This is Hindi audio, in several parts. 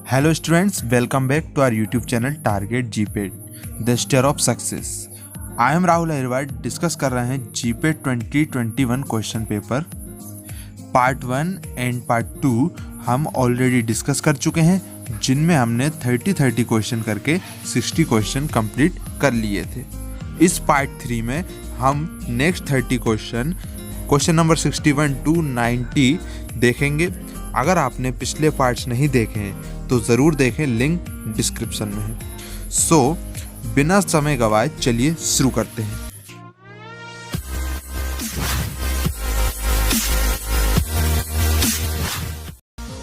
Hello students, welcome back to our YouTube channel Target GPAT, The Stair of Success. I am Rahul Ahirwal. Discuss कर रहे हैं GPAT 2021 question paper part 1 and part 2 हम ऑलरेडी डिस्कस कर चुके हैं, जिनमें हमने 30 क्वेश्चन करके 60 क्वेश्चन कंप्लीट कर लिए थे। इस पार्ट 3 में हम नेक्स्ट 30 क्वेश्चन नंबर 61 to 90 देखेंगे। अगर आपने पिछले पार्ट्स नहीं देखे हैं तो ज़रूर देखें, लिंक डिस्क्रिप्शन में है। सो बिना समय गवाए चलिए शुरू करते हैं।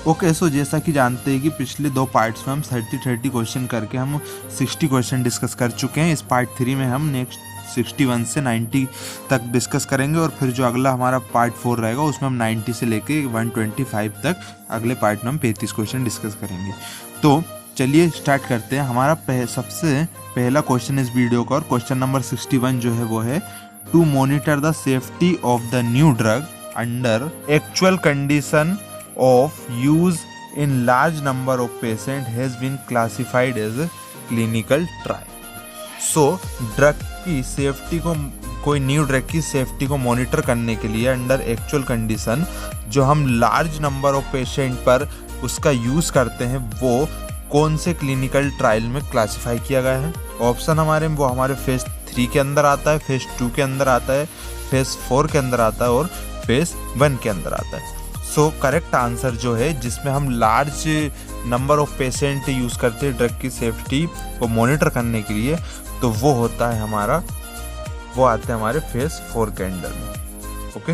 ओके, सो जैसा कि जानते हैं कि पिछले दो पार्ट्स में हम 30 क्वेश्चन करके हम 60 क्वेश्चन डिस्कस कर चुके हैं। इस पार्ट 3 में हम नेक्स्ट 61 से 90 तक डिस्कस करेंगे और फिर जो अगला हमारा पार्ट 4 रहेगा उसमें हम 90 से लेके 125 तक अगले पार्ट में हम 35 क्वेश्चन डिस्कस करेंगे। तो चलिए स्टार्ट करते हैं। हमारा सबसे पहला क्वेश्चन इस वीडियो का, और क्वेश्चन नंबर 61 जो है वो है to monitor the safety of the new drug under actual condition of use in large number of patient has been classified as clinical trial. So drug की सेफ्टी को, कोई न्यू ड्रग की सेफ्टी को मॉनिटर करने के लिए अंडर एक्चुअल कंडीशन जो हम लार्ज नंबर ऑफ पेशेंट पर उसका यूज़ करते हैं, वो कौन से क्लिनिकल ट्रायल में क्लासिफाई किया गया है। ऑप्शन हमारे फेज 3 के अंदर आता है, फेज 2 के अंदर आता है, फेज 4 के अंदर आता है और फेज 1 के अंदर आता है। सो करेक्ट आंसर जो है जिसमें हम large number of patient use करते हैं ड्रग की सेफ्टी को मॉनिटर करने के लिए, तो वो होता है वो आते हैं हमारे फेज 4 के अंडर में। Okay,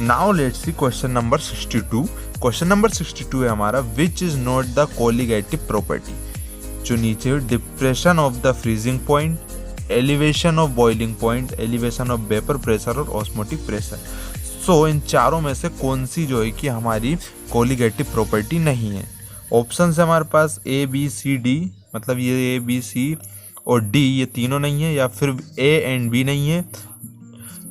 now let's see question number 62। Question number 62 है हमारा, which is not the colligative property. जो नीचे depression of the freezing point, elevation of boiling point, elevation of vapour pressure और ऑस्मोटिक प्रेशर। सो इन चारों में से कौन सी जो है कि हमारी कोलिगेटिव प्रॉपर्टी नहीं है। ऑप्शन है हमारे पास A, B, C, D, मतलब ये A, B, C और D ये तीनों नहीं है, या फिर A and B नहीं है,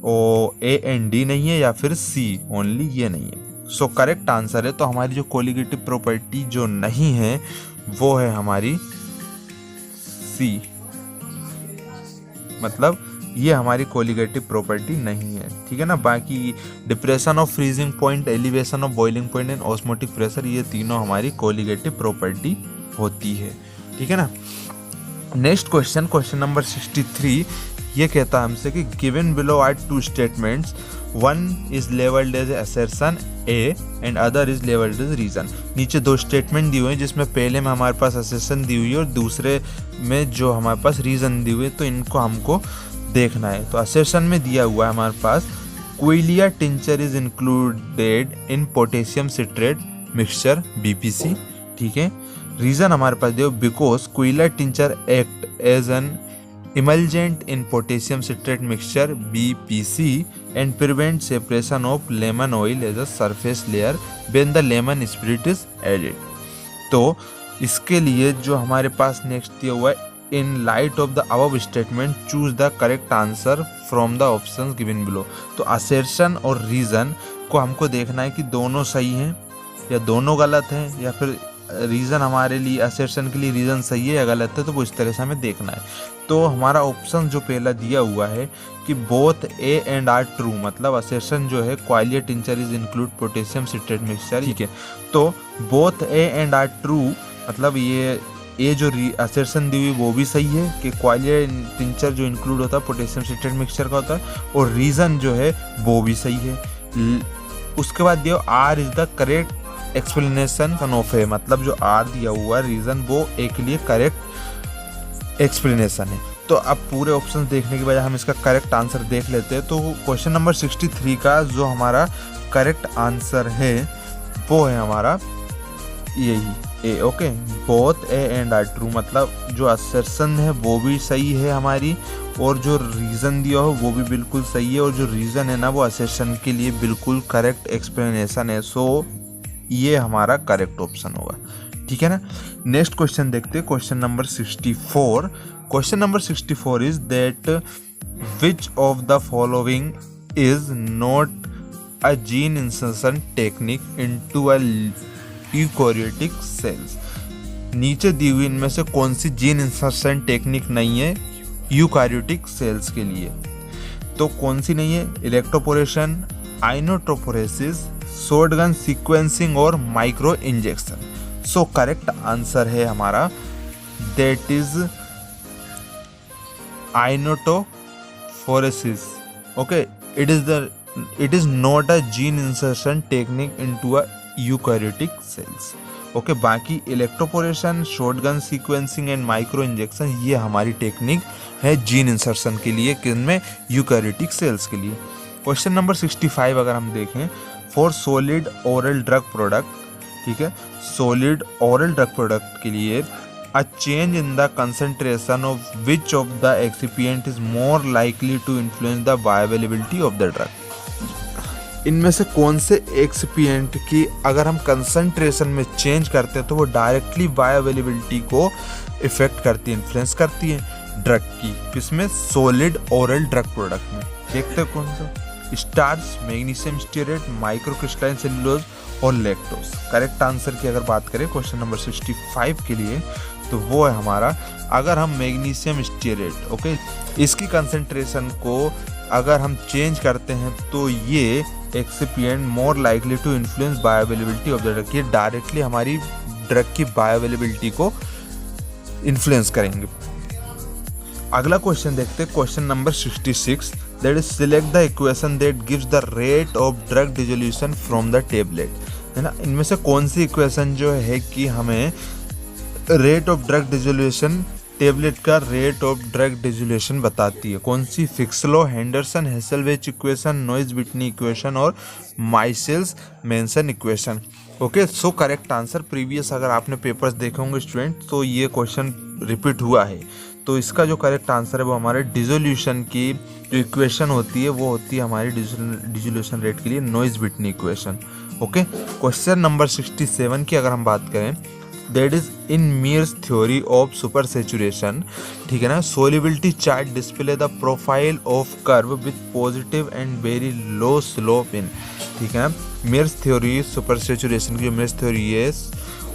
और A and D नहीं है, या फिर C ओनली ये नहीं है। सो करेक्ट आंसर है, तो हमारी जो कोलिगेटिव प्रॉपर्टी जो नहीं है वो है हमारी C, मतलब ये हमारी कोलिगेटिव प्रॉपर्टी नहीं है। ठीक है ना। बाकी depression of freezing point, elevation of boiling point and osmotic pressure, ये तीनों हमारी कोलिगेटिव प्रॉपर्टी होती है। ठीक है ना। नेक्स्ट क्वेश्चन नंबर 63 ये कहता है हमसे कि given below are two statements, one is labelled as assertion A and other is labelled as reason. नीचे दो स्टेटमेंट दी हुई हैं, जिसमें पहले में हमारे पास असर्शन दी हुई है और दूसरे में जो हमारे पास रीजन दी हुई है, तो इनको हमको देखना है। तो असर्शन में दिया हुआ है हमारे पास quillaia tincture is included in potassium citrate mixture BPC। ठीक है। रीजन हमारे पास दिया because quillaia tincture act as an emulgent in potassium citrate mixture BPC and prevent separation of lemon oil as a surface layer when the lemon spirit is added। तो इसके लिए जो हमारे पास नेक्स्ट दिया हुआ है, in light of the above statement choose the correct answer from the options given below। तो assertion और reason को हमको देखना है कि दोनों सही हैं या दोनों गलत हैं, या फिर रीज़न हमारे लिए असर्शन के लिए रीज़न सही है या गलत है, तो वो इस तरह से हमें देखना है। तो हमारा ऑप्शन जो पहला दिया हुआ है कि both A and R true, मतलब असर्शन जो है quillaia tincture is include potassium citrate mixture. ठीक है। तो both A and R true, मतलब ये A जो असर्शन दी हुई वो भी सही है कि क्विलिया टिंचर जो इंक्लूड होता है पोटेशियम सिट्रेट मिक्सचर का होता है, और रीज़न जो है वो भी सही है। उसके बाद दिया R is the correct explanation of A, मतलब जो R दिया हुआ रीजन वो A के लिए करेक्ट एक्सप्लेनेशन है। तो अब पूरे ऑप्शन देखने के बजाय हम इसका करेक्ट आंसर देख लेते हैं। तो क्वेश्चन नंबर 63 का जो हमारा करेक्ट आंसर है वो है हमारा यही A। Okay, both A and R true, मतलब जो असर्शन है वो भी सही है हमारी, और जो रीज़न दिया हो वो भी बिल्कुल सही है, और जो रीज़न है ना वो असर्शन के लिए बिल्कुल करेक्ट एक्सप्लेनेशन है। सो ये हमारा करेक्ट ऑप्शन होगा। ठीक है ना। नेक्स्ट क्वेश्चन देखते हैं, question number 64। Question number 64 is that which of the following is not a gene insertion technique into a eukaryotic cells. नीचे दी हुई इनमें से कौन सी जीन इंसर्शन टेक्निक नहीं है यूकैरियोटिक सेल्स के लिए? तो कौन सी नहीं है? इलेक्ट्रोपोरेशन, आइनोट्रोपोरेसिस, शॉटगन सीक्वेंसिंग और micro injection. So correct answer है हमारा that is iontophoresis. Okay, it is not a gene insertion technique into a eukaryotic cells। Okay, बाकी electroporation, shotgun sequencing and micro injection ये हमारी टेक्निक है जीन इंसर्शन के लिए, किनमें? यूकैरियोटिक सेल्स के लिए। क्वेश्चन नंबर 65 अगर हम देखें, for solid oral drug product, ठीक है, सॉलिड ओरल ड्रग प्रोडक्ट के लिए a change in the concentration of which of the excipient is more likely to influence the bioavailability of the drug। इनमें से कौन से एक्सपिएंट की अगर हम कंसंट्रेशन में चेंज करते हैं तो वो डायरेक्टली बायोअवेलेबिलिटी को इफेक्ट करती है, इन्फ्लुएंस करती है ड्रग की, किसमें? सॉलिड ओरल ड्रग प्रोडक्ट में। देखते हैं कौन सा? Starch, magnesium stearate, microcrystalline cellulose और लैक्टोज। करेक्ट आंसर की अगर बात करें क्वेश्चन नंबर 65 के लिए तो वो है हमारा, अगर हम मैग्नीशियम स्टीरेट, ओके, इसकी कंसंट्रेशन को अगर हम चेंज करते हैं तो ये excipient more likely to influence bioavailability of the drug, ये डायरेक्टली हमारी ड्रग की बायोअवेलेबिलिटी को इन्फ्लुएंस करेंगे। अगला क्वेश्चन देखते हैं, question number 66, that is select the equation that gives the rate of drug dissolution from the tablet. है ना, इनमें से कौन सी इक्वेशन जो है कि हमें rate of drug dissolution, tablet का रेट ऑफ ड्रग डिसोल्यूशन बताती है? कौन सी? Fick's law, Henderson, Hasselbalch equation, Noyes Whitney equation और Michaelis Menten equation. Okay, so correct answer, previous अगर आपने पेपर्स देखे होंगे स्टूडेंट तो ये क्वेश्चन रिपीट हुआ है, तो इसका जो करेक्ट आंसर है वो हमारे डिसोल्यूशन की जो इक्वेशन होती है वो होती है हमारी डिसोल्यूशन रेट के लिए Noyes Whitney equation. Okay, question number 67 की अगर हम बात करें, that is in Miers theory of super saturation, ठीक है ना, solubility chart display the profile of curve with positive and very low slope in, ठीक है ना, मीयर्स थ्योरी सुपर सेचुरेशन की जो मीयर्स थ्योरी है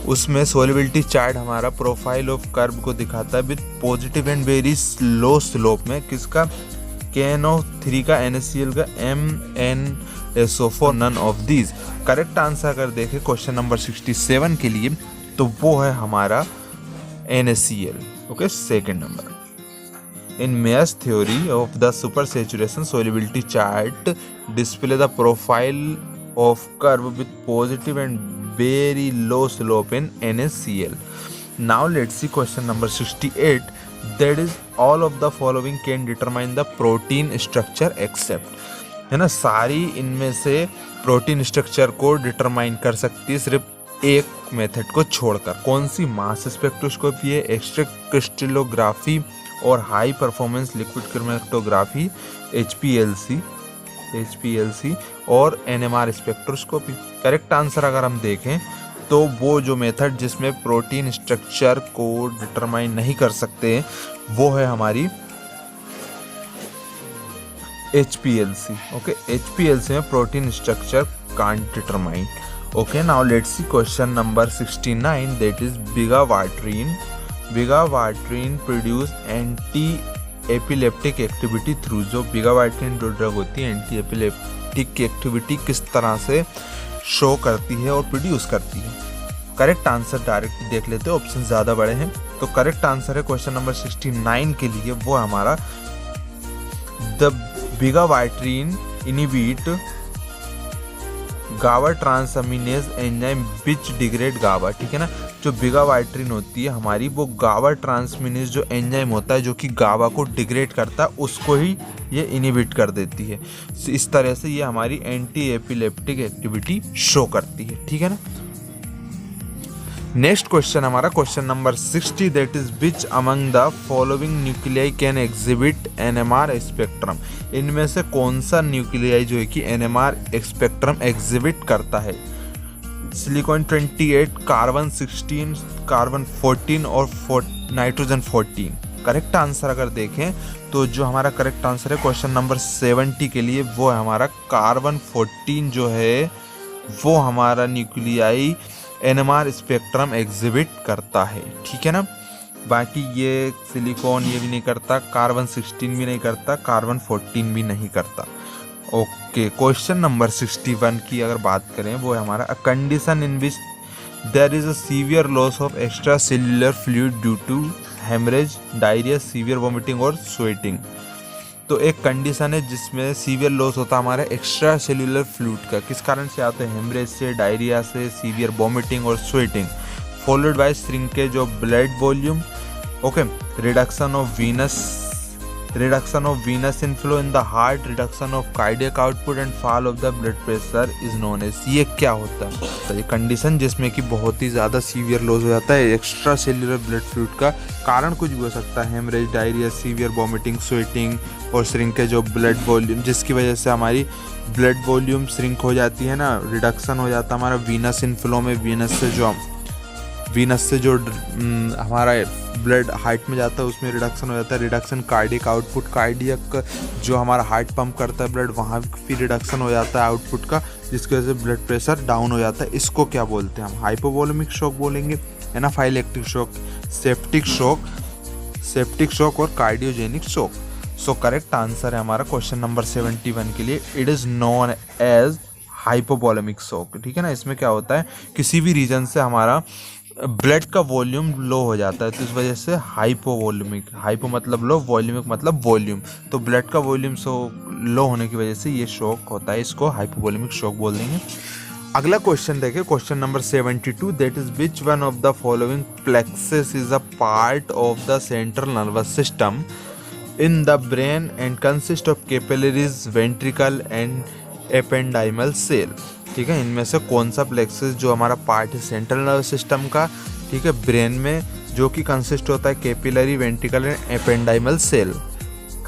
उसमें सोल्युबिलिटी चार्ट हमारा प्रोफाइल ऑफ कर्व को दिखाता है with positive and very low slope में, किसका? KNO3 का, NaCl का, MnSO4, none of these. Correct answer अगर देखें क्वेश्चन नंबर 67 के लिए तो वो है हमारा NaCl। Okay, second number. In Miers theory of the super saturation solubility chart display the profile of curve with positive and very low slope in NaCl। Now let's see question number 68, that is all of the following can determine the protein structure except, है ना, सारी इनमें से प्रोटीन स्ट्रक्चर को डिटरमाइन कर सकती है सिर्फ एक मेथड को छोड़कर। कौन सी? मास स्पेक्ट्रोस्कोपी है, एक्सरे क्रिस्टलोग्राफी और high performance liquid chromatography HPLC और NMR स्पेक्ट्रोस्कोपी। करेक्ट आंसर अगर हम देखें तो वो जो मेथड जिसमें प्रोटीन स्ट्रक्चर को डिटरमाइन नहीं कर सकते वो है हमारी HPLC। ओके, HPLC में protein structure can't determine. Okay, now let's see question number 69, that is vigabatrin produce anti epileptic activity through, जो बिगावाट्रीन जो ड्रग होती है एंटी एपिलेप्टिक की एक्टिविटी किस तरह से शो करती है और प्रोड्यूस करती है? करेक्ट आंसर डायरेक्ट देख लेते हैं, ऑप्शन ज़्यादा बड़े हैं। तो करेक्ट आंसर है क्वेश्चन नंबर 69 के लिए वो हमारा द बिगावाट्रीन इनिबिट गावा ट्रांसअमीनेज एंजाइम विच डिग्रेड गावा, ठीक है ना, जो बिगावाट्रीन होती है हमारी वो गावा ट्रांसअमीनेज जो एंजाइम होता है जो कि गावा को डिग्रेड करता है उसको ही ये इनिबिट कर देती है। इस तरह से ये हमारी एंटी एपिलेप्टिक एक्टिविटी शो करती है, ठीक है ना। नेक्स्ट क्वेश्चन हमारा question number 60, that is which among the following nuclei can exhibit NMR spectrum. इनमें से कौन सा न्यूक्लियाई जो है कि NMR स्पेक्ट्रम एग्जिबिट करता है? सिलिकॉन 28, कार्बन 16, कार्बन 14 और नाइट्रोजन 14। करेक्ट आंसर अगर देखें तो जो हमारा करेक्ट आंसर है क्वेश्चन नंबर 70 के लिए वो है हमारा कार्बन 14 जो है वो हमारा न्यूक्लियाई NMR स्पेक्ट्रम एग्जिबिट करता है, ठीक है ना। बाकी ये सिलिकॉन ये भी नहीं करता, कार्बन 16 भी नहीं करता, कार्बन 14 भी नहीं करता। ओके, क्वेश्चन नंबर 61 की अगर बात करें, वो है हमारा a condition in which there is a severe loss of extra cellular fluid due to haemorrhage, diarrhoea, severe vomiting और स्वेटिंग। तो एक कंडीशन है जिसमें सीवियर लॉस होता है हमारे एक्स्ट्रा सेल्यूलर फ्लूइड का, किस कारण से आता है, हेमरेज से, डायरिया से, सीवियर वोमिटिंग और sweating, followed by shrinkage of blood volume, okay, reduction of venous inflow in the heart, reduction of cardiac output and fall of the blood pressure is known as। ये क्या होता है, तो ये कंडीशन जिसमें कि बहुत ही ज़्यादा सीवियर लॉस हो जाता है एक्स्ट्रा सेल्यूलर ब्लड फ्लूइड का, कारण कुछ भी हो सकता है, haemorrhage, diarrhoea, severe vomiting, sweating और श्रिंकेज ऑफ ब्लड वॉल्यूम, जिसकी वजह से हमारी ब्लड वॉल्यूम श्रिंक हो जाती है ना, रिडक्शन हो जाता है हमारा वीनस इनफ्लो में, वीनस से जो हमारा ब्लड हार्ट में जाता है उसमें रिडक्शन हो जाता है, रिडक्शन कार्डियक आउटपुट, कार्डियक जो हमारा हार्ट पंप करता है ब्लड, वहाँ भी रिडक्शन हो जाता है आउटपुट का, जिसकी वजह से ब्लड प्रेशर डाउन हो जाता है। इसको क्या बोलते हैं हम, हाइपोवोलेमिक शॉक बोलेंगे, एनाफाइलेक्टिक शॉक, सेप्टिक शॉक और cardiogenic shock. So correct answer है हमारा क्वेश्चन नंबर 71 के लिए, it is known as hypovolemic shock, ठीक है ना। इसमें क्या होता है, किसी भी रीजन से हमारा ब्लड का वॉल्यूम लो हो जाता है, तो इस वजह से हाइपोवोलेमिक, हाइपो मतलब लो, वॉल्यूमिक मतलब वॉल्यूम, तो ब्लड का वॉल्यूम लो होने की वजह से ये शॉक होता है, इसको हाइपोवोलेमिक शॉक बोल देंगे। अगला क्वेश्चन देखें, question number 72, that is which one of the following plexuses is a part of the central nervous system in the brain and consist of capillaries, ventricle and ependymal cell, ठीक है। इनमें से कौन सा प्लेक्सस जो हमारा पार्ट है सेंट्रल नर्वस सिस्टम का, ठीक है, ब्रेन में, जो कि कंसिस्ट होता है capillary, ventricle and ependymal cell,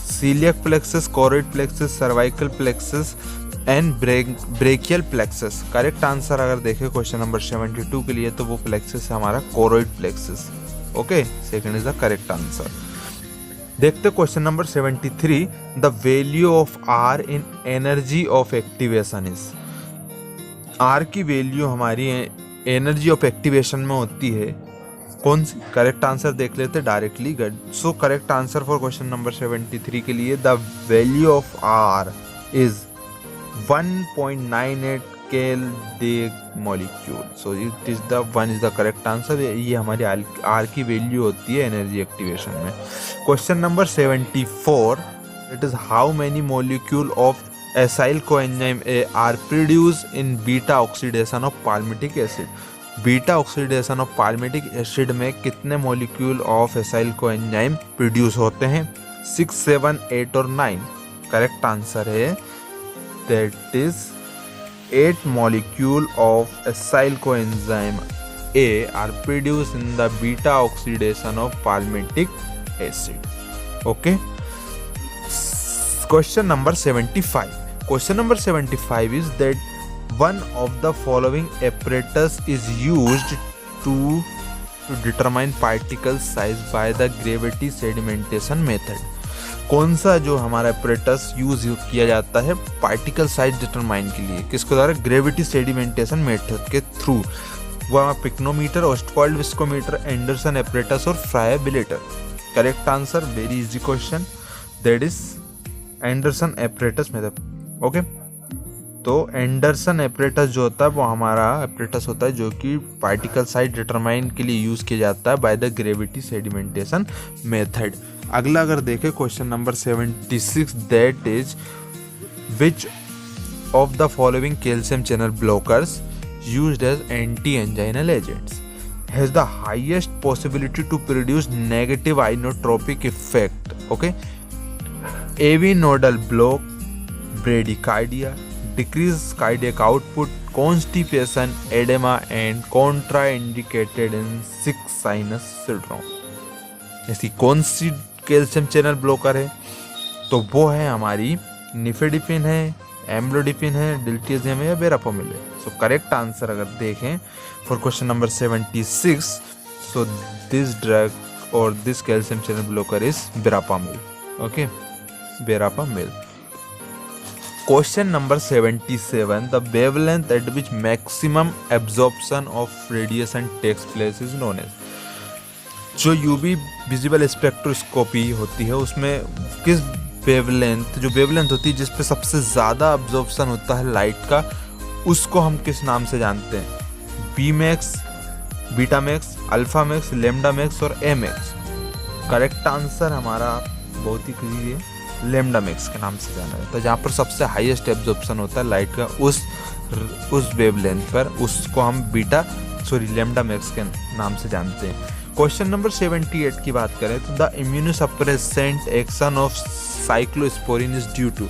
coeliac plexus, choroid plexus, cervical plexus and brachial plexus. Correct answer अगर देखें क्वेश्चन नंबर 72 के लिए, तो वो प्लेक्सस है हमारा choroid plexus. Okay, second is the correct answer. देखते question number 73, the value of R in energy of activation is, R की वैल्यू हमारी एनर्जी ऑफ एक्टिवेशन में होती है कौन सी, करेक्ट आंसर देख लेते directly. Good, so correct answer for question number 73 के लिए, the value of R is 1.98 cal day molecule, so it is the one is the correct answer. ये हमारी आर की वैल्यू होती है एनर्जी एक्टिवेशन में। Question number 74, it is how many molecule of acyl coenzyme A R produce in beta oxidation of palmitic acid. Beta oxidation of palmitic acid में कितने molecule of acyl coenzyme produce होते हैं, 6, 7, 8 और 9। करेक्ट आंसर है that is 8 molecule of acyl coenzyme A R produce in the beta oxidation of palmitic acid. Okay, question number 75, question number 75 is that one of the following apparatus is used to determine particle size by the gravity sedimentation method। कौन सा जो हमारा apparatus यूज किया जाता है पार्टिकल साइज डिटरमाइन के लिए, किसके द्वारा, ग्रेविटी सेडिमेंटेशन मेथड के थ्रू। वो हमारा pycnometer, Ostwald viscometer, Andreasen apparatus और फ्राई बिलेटर। Correct answer, very easy question, that is Andreasen apparatus method. Okay, तो एंडरसन एपरेटस जो होता है वो हमारा एपरेटस होता है जो कि पार्टिकल साइज डिटरमाइन के लिए यूज़ किया जाता है by the gravity sedimentation method. अगला अगर देखें question number 76, that is which of the following calcium channel blockers used as anti anginal agents has the highest possibility to produce negative inotropic effect. Okay, AV nodal block, bradycardia, decreased cardiac output, constipation, edema and contraindicated in sick sinus syndrome। ऐसी कौन सी कैल्शियम चैनल ब्लॉकर है, तो वो है हमारी निफेडिपिन है, एम्लोडिपिन है, डिल्टियजियम है या वेरापामिल है। सो करेक्ट आंसर अगर देखें for question number 76, so this drug or this calcium channel blocker is verapamil. Okay, verapamil. Question number 77, the wavelength at which maximum absorption of radiation takes place is known as. जो यूवी विजिबल स्पेक्ट्रोस्कोपी होती है उसमें किस वेवलेंथ, जो वेवलेंथ होती है जिस पे सबसे ज़्यादा अब्जॉर्प्शन होता है लाइट का, उसको हम किस नाम से जानते हैं? B max, beta max, alpha max, lambda max और ए मैक्स। करेक्ट आंसर हमारा बहुत ही क्लियर है, लेमडा मैक्स के नाम से जाना जाता है। जहाँ पर सबसे हाईएस्ट एब्जॉर्प्शन होता है लाइट का उस वेवलेंथ पर, उसको हम लेमडा मैक्स के नाम से जानते हैं। क्वेश्चन नंबर 78 की बात करें तो the immunosuppressant action of cyclosporin is due to.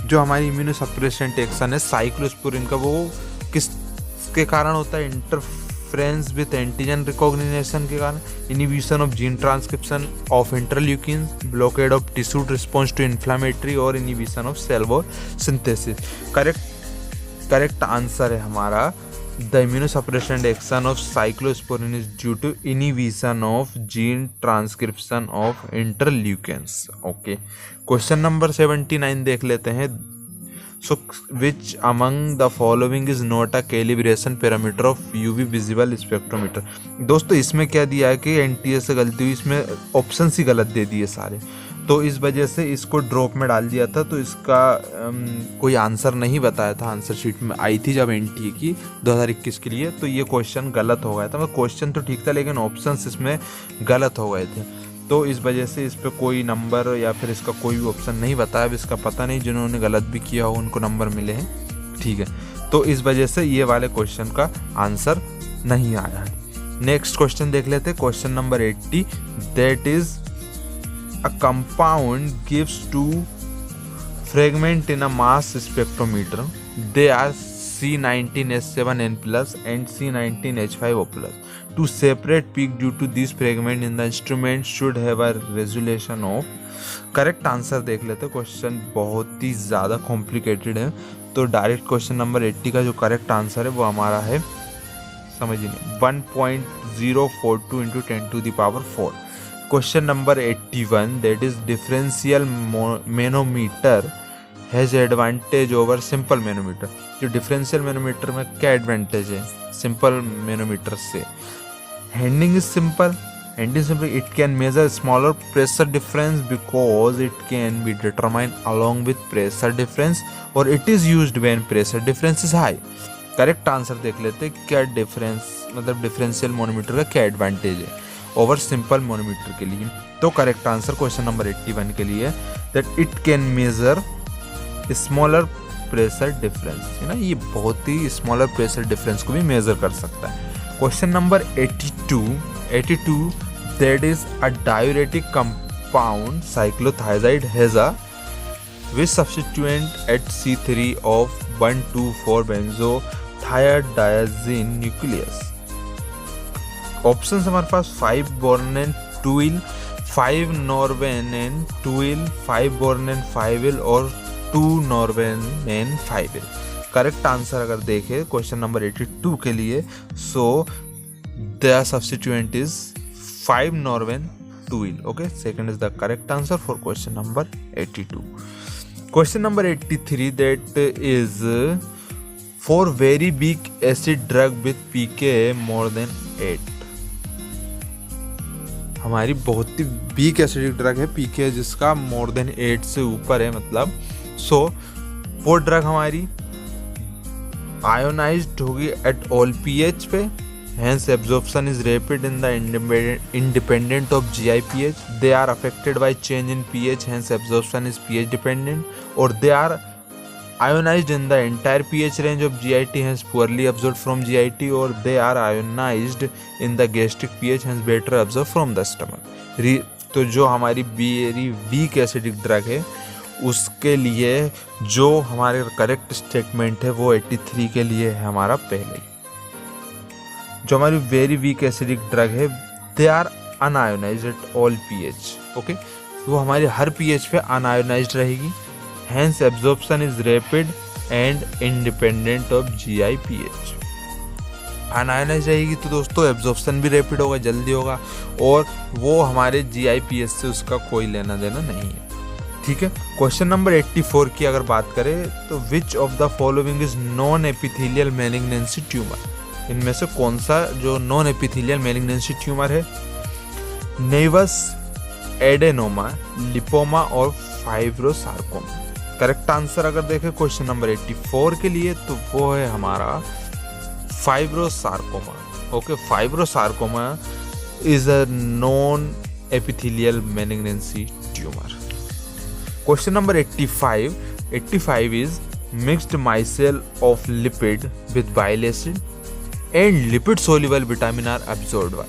जो हमारी इम्यूनोसप्रेसेंट एक्शन है साइक्लोस्पोरिन का, वो किसके कारण होता है? इंटरफ्रेंस विथ एंटीजन रिकॉग्निशन के कारण, inhibition of gene transcription of interleukin, blockade of tissue response to inflammatory और inhibition of cell wall synthesis. Correct answer है हमारा the immunosuppressant action of cyclosporin is due to inhibition of gene transcription of interleukins. Okay, question number 79 देख लेते हैं। So, which among the following is not a calibration parameter of UV visible spectrometer? दोस्तों इसमें क्या दिया है कि NTA से गलती हुई, इसमें ऑप्शन ही गलत दे दिए सारे, तो इस वजह से इसको ड्रॉप में डाल दिया था। तो इसका कोई आंसर नहीं बताया था, आंसर शीट में आई थी जब NTA की 2021 के लिए, तो ये क्वेश्चन गलत हो गया था। मतलब क्वेश्चन तो ठीक था लेकिन ऑप्शन इसमें गलत हो गए थे, तो इस वजह से इस पर कोई नंबर या फिर इसका कोई भी ऑप्शन नहीं बताया। अब इसका पता नहीं, जिन्होंने गलत भी किया हो उनको नंबर मिले हैं, ठीक है। तो इस वजह से ये वाले क्वेश्चन का आंसर नहीं आया है। नेक्स्ट क्वेश्चन देख लेते हैं, question number 80, that is a compound gives two fragment in a mass spectrometer, they are C19H7N+ and C19H5O+. To separate peak due to these fragment in the instrument should have a resolution of। Correct answer देख लेते हैं। क्वेश्चन बहुत ही ज़्यादा कॉम्प्लिकेटेड है, तो डायरेक्ट क्वेश्चन नंबर 80 का जो करेक्ट आंसर है वो हमारा है, समझिए, 1.042 × 10⁴। Question number 81, that is differential manometer has advantage over simple manometer. जो डिफरेंशियल मैनोमीटर में क्या एडवांटेज है सिंपल मैनोमीटर से? Handing is simple, it can measure smaller pressure difference because it can be determined along with pressure difference or it is used when pressure difference is high। Correct answer देख लेते हैं, क्या डिफरेंस, मतलब डिफरेंशियल मैनोमीटर का क्या एडवांटेज है ओवर सिंपल मैनोमीटर के लिए? तो करेक्ट आंसर क्वेश्चन नंबर 81 के लिए that it can measure smaller pressure difference, है ना, ये बहुत ही स्मॉलर प्रेशर डिफरेंस को भी मेजर कर सकता है। Question number 82, that is a diuretic compound cyclothiazide has a which substituent at C3 of 1,2,4 benzothiadiazine nucleus. Option हमारे पास 5 बोर्नेन 2-ईल, 5 नॉर्वेनेन 2-ईल, 5 बोर्नेन 5-ईल और 2 नॉर्वेनेन 5-ईल। करेक्ट आंसर अगर देखें क्वेश्चन नंबर 82 के लिए, so the substituent is 5 norbornen 2-ईल। Okay, second is the correct answer for question number 82। Question number 83, that is for very weak acid drug with pK more than 8। हमारी बहुत ही वीक एसिडिक ड्रग है, pK जिसका मोर देन 8 से ऊपर है, मतलब सो वो ड्रग हमारी आयोनाइज्ड होगी एट ऑल pH पे, hence absorption is rapid in the independent of GI pH, they are affected by change in pH, hence absorption is pH dependent, or they are ionized in the entire pH range of GIT, hence poorly absorbed from GIT, or they are ionized in the gastric pH, hence better absorbed from the stomach। तो जो हमारी वेरी वीक एसिडिक ड्रग है उसके लिए जो हमारे करेक्ट स्टेटमेंट है वो 83 के लिए है हमारा पहले। जो हमारी वेरी वीक एसिडिक ड्रग है they are unionised at all pH। Okay, वो हमारी हर pH पे अनआयोनाइज्ड रहेगी, hence absorption is rapid and independent of GI pH। Un-ionised रहेगी तो दोस्तों एब्जॉर्प्शन भी रैपिड होगा, जल्दी होगा, और वो हमारे GI pH से उसका कोई लेना देना नहीं है। ठीक है। क्वेश्चन नंबर 84 की अगर बात करें तो विच of the following is non epithelial malignancy tumour, इनमें से कौन सा जो नॉन एपिथेलियल मैलिग्नेंसी ट्यूमर है? नेवस, एडेनोमा, लिपोमा और फाइब्रोसार्कोमा। करेक्ट आंसर अगर देखें क्वेश्चन नंबर 84 के लिए तो वो है हमारा fibrosarcoma. Okay, fibrosarcoma is a non epithelial malignancy tumour. Question number 85 is mixed micelle of lipid with bile acid and lipid soluble vitamin are absorbed by.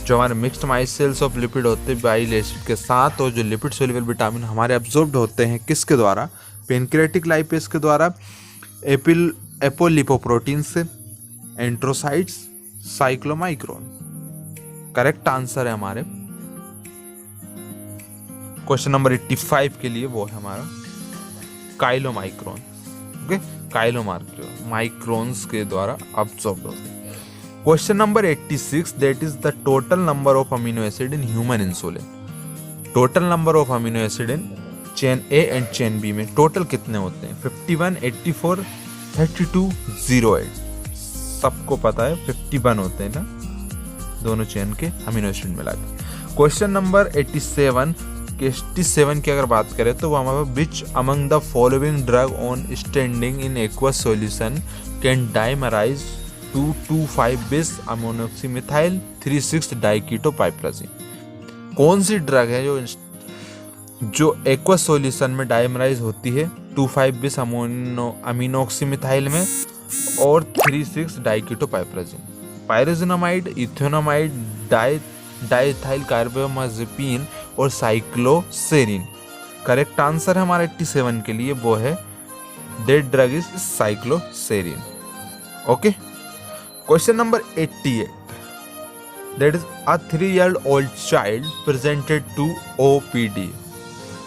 जो हमारे मिक्स्ड माइसेल्स ऑफ लिपिड होते हैं बाइल एसिड के साथ, और जो लिपिड सोल्यूबल विटामिन हमारे एब्सॉर्ब्ड होते हैं किसके द्वारा? पेनक्रियाटिक लाइपेज के द्वारा, एपोलिपोप्रोटीन से, एंट्रोसाइट्स, साइक्लोमाइक्रोन। करेक्ट आंसर है हमारे क्वेश्चन नंबर 85 के लिए वो है हमारा काइलोमाइक्रोन। ओके, काइलोमाइक्रोन्स के द्वारा अब्सॉर्ब होते हैं। Question number 86 that is the total number of amino acid in human insulin. Total number of amino acid in chain A and chain B में टोटल कितने होते हैं? 51, 84, 32, 08। सबको पता है 51 होते हैं ना दोनों चेन के अमीनो एसिड मिलाकर। क्वेश्चन नंबर 87 की अगर बात करें तो वो हमारा which among the following drug on standing in aqueous solution can dimerise 2,2,5 बिस अमोनोक्सीमिथाइल 3,6 डाइकीटोपाइप्राजिन। कौन सी ड्रग है जो एक्वस सॉल्यूशन में डाइमराइज होती है 2,5 बिस अमीनोक्सीमिथाइल में और 3,6 diketopiperazine? Pyrazinamide, ethionamide, diethyl carbamazepine और साइक्लोसेरिन। करेक्ट आंसर है हमारा 87 के लिए वो है that drug is cycloserine. Okay, question number 88 that is a 3-year-old child presented to OPD।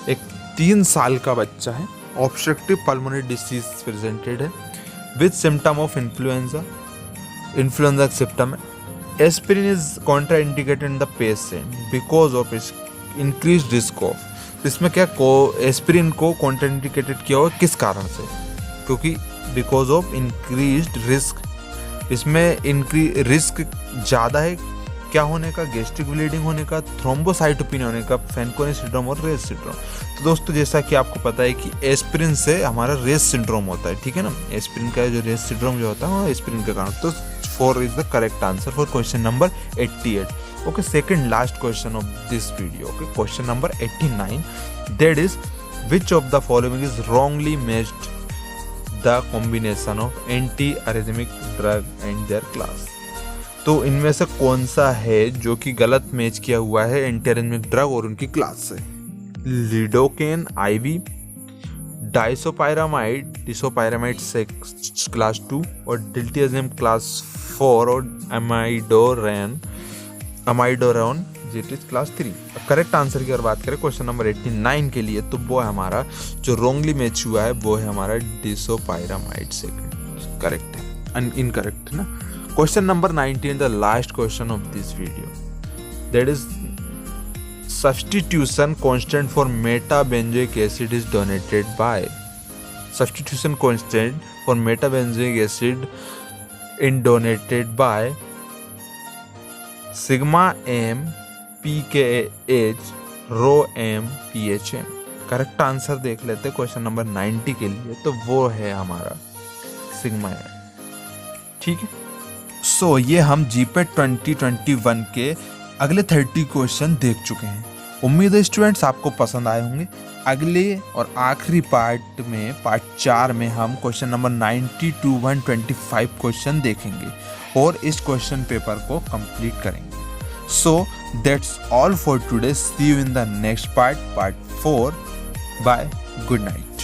एक 3 साल का बच्चा है, ऑब्स्ट्रक्टिव पल्मोनरी डिसीज प्रेजेंटेड है with symptom of influenza symptom है। Aspirin is contraindicated in the patient because of increase risk of. इसमें क्या एस्पिरिन को कॉन्ट्राइंडिकेटेड किया हुआ किस कारण से? क्योंकि बिकॉज ऑफ इंक्रीज्ड रिस्क, इसमें रिस्क ज़्यादा है क्या होने का? गैस्ट्रिक ब्लीडिंग होने का, थ्रोम्बोसाइटोपेनिया होने का, फैनकोनी सिंड्रोम और रेस सिंड्रोम। तो दोस्तों जैसा कि आपको पता है कि एस्पिरिन से हमारा रेस सिंड्रोम होता है, ठीक है ना। एस्पिरिन का जो रेस सिंड्रोम जो होता है वो एस्पिरिन के कारण। तो 4 is the correct answer for question number 88। Okay, second last question of this video. Okay, question number 89 that is which of the following is wrongly matched the combination of anti arrhythmic drug and their class. तो इनमें से कौन सा है जो कि गलत मैच किया हुआ है एंटी अरिथमिक ड्रग और उनकी क्लास से? लिडोकेन IV, डिसोपायरामाइड से क्लास 2 और डिल्टियाजिम क्लास 4 और अमाइडोरॉन जिट इज क्लास 3। करेक्ट आंसर की अगर बात करें क्वेश्चन नंबर 89 के लिए तो वो है हमारा जो रॉन्गली मैच हुआ है वो है हमारा डिसोपायरामाइड से। करेक्ट है, इनकरेक्ट है ना। Question number 19 the last question of this video that is substitution constant for metabenzoic acid is donated by। substitution constant for metabenzoic acid is donated by sigma m pKh rho m phm। Correct answer देख लेते हैं क्वेश्चन नंबर 90 के लिए तो वो है हमारा सिग्मा m। ठीक है, सो ये हम GPAT 2021 के अगले 30 क्वेश्चन देख चुके हैं। उम्मीद है स्टूडेंट्स आपको पसंद आए होंगे। अगले और आखिरी पार्ट में पार्ट 4 में हम क्वेश्चन नंबर 90 to 125 क्वेश्चन देखेंगे और इस क्वेश्चन पेपर को कंप्लीट करेंगे। So that's all for today, see you in the next part 4। Bye, good night.